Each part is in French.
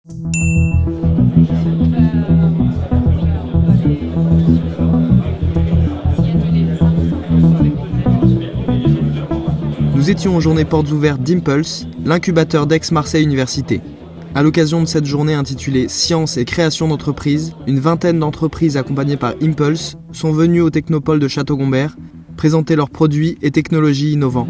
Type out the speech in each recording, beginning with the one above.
Nous étions aux journées portes ouvertes d'Impulse, l'incubateur d'Aix-Marseille Université. À l'occasion de cette journée intitulée « Science et création d'entreprises », une vingtaine d'entreprises accompagnées par Impulse sont venues au Technopole de Château-Gombert présenter leurs produits et technologies innovants.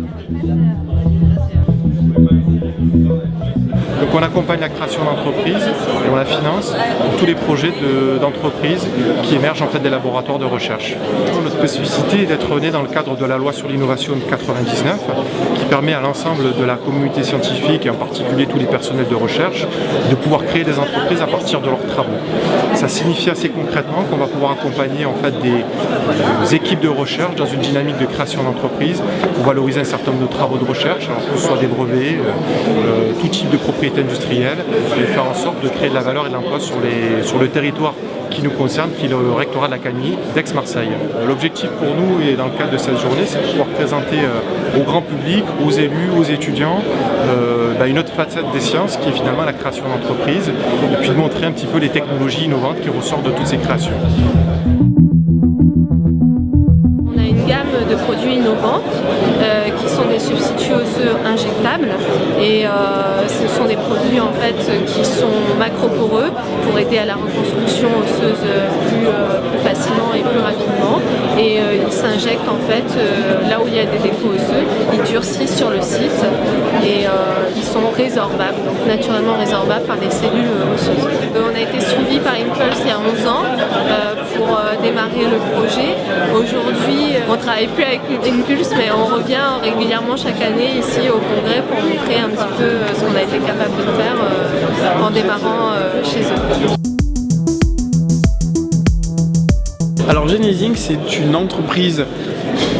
Donc on accompagne la création d'entreprises et on la finance pour tous les projets d'entreprises qui émergent en fait des laboratoires de recherche. Notre spécificité est d'être né dans le cadre de la loi sur l'innovation de 99 qui permet à l'ensemble de la communauté scientifique et en particulier tous les personnels de recherche de pouvoir créer des entreprises à partir de leurs travaux. Ça signifie assez concrètement qu'on va pouvoir accompagner en fait des équipes de recherche dans une dynamique de création d'entreprise pour valoriser un certain nombre de travaux de recherche, alors que ce soit des brevets, tout type de propriété industrielle, et faire en sorte de créer de la valeur et de l'emploi sur le territoire qui nous concerne, qui est le rectorat de l'Académie d'Aix-Marseille. L'objectif pour nous, et dans le cadre de cette journée, c'est de pouvoir présenter au grand public, aux élus, aux étudiants, une autre facette des sciences qui est finalement la création d'entreprises, et puis de montrer un petit peu les technologies innovantes qui ressortent de toutes ces créations. On a une gamme de produits innovants qui sont des substituts osseux injectables et ce sont des produits en fait qui sont macroporeux pour aider à la reconstruction osseuse plus facilement et plus rapidement, et ils s'injectent en fait là où il y a des défauts osseux, ils durcissent sur le site et ils sont résorbables, donc naturellement résorbables par des cellules osseuses. On a été suivi par Impulse il y a 11 ans pour démarrer le projet. Aujourd'hui, on ne travaille plus avec Impulse, mais on revient régulièrement chaque année ici au congrès pour montrer un petit peu ce qu'on a été capable de faire en démarrant chez eux. Alors Genesync, c'est une entreprise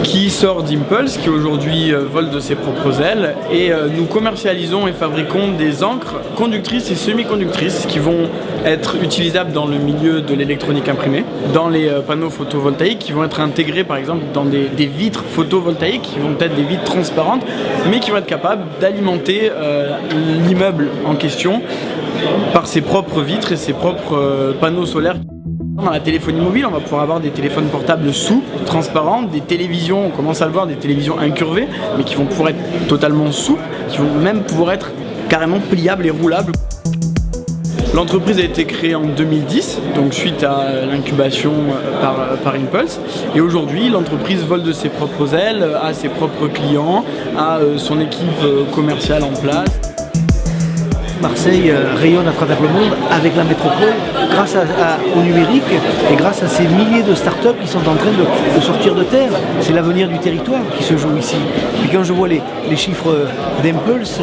qui sort d'Impulse, qui aujourd'hui vole de ses propres ailes, et nous commercialisons et fabriquons des encres conductrices et semi-conductrices qui vont être utilisables dans le milieu de l'électronique imprimée, dans les panneaux photovoltaïques, qui vont être intégrés par exemple dans des vitres photovoltaïques, qui vont être des vitres transparentes, mais qui vont être capables d'alimenter l'immeuble en question par ses propres vitres et ses propres panneaux solaires. Dans la téléphonie mobile, on va pouvoir avoir des téléphones portables souples, transparents, des télévisions, on commence à le voir, des télévisions incurvées, mais qui vont pouvoir être totalement souples, qui vont même pouvoir être carrément pliables et roulables. L'entreprise a été créée en 2010, donc suite à l'incubation par Impulse, et aujourd'hui l'entreprise vole de ses propres ailes, a ses propres clients, a son équipe commerciale en place. Marseille rayonne à travers le monde avec la métropole grâce au numérique et grâce à ces milliers de startups qui sont en train de sortir de terre. C'est l'avenir du territoire qui se joue ici. Puis quand je vois les chiffres d'Impulse,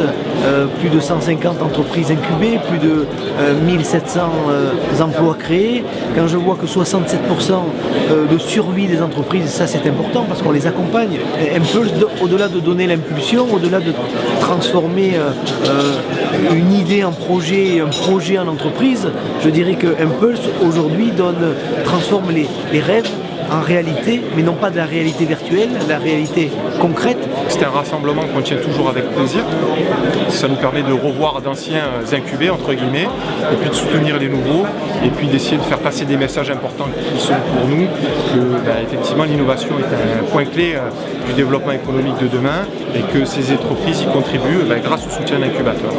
plus de 150 entreprises incubées, plus de 1700 emplois créés, quand je vois que 67% de survie des entreprises, ça c'est important parce qu'on les accompagne. Impulse, au-delà de donner l'impulsion, au-delà de transformer une idée en projet et un projet en entreprise, je dirais que Impulse aujourd'hui transforme les rêves en réalité, mais non pas de la réalité virtuelle, la réalité concrète. C'est un rassemblement qu'on tient toujours avec plaisir. Ça nous permet de revoir d'anciens incubés, entre guillemets, et puis de soutenir les nouveaux, et puis d'essayer de faire passer des messages importants qui sont pour nous que effectivement l'innovation est un point clé du développement économique de demain et que ces entreprises y contribuent grâce au soutien d'incubateurs.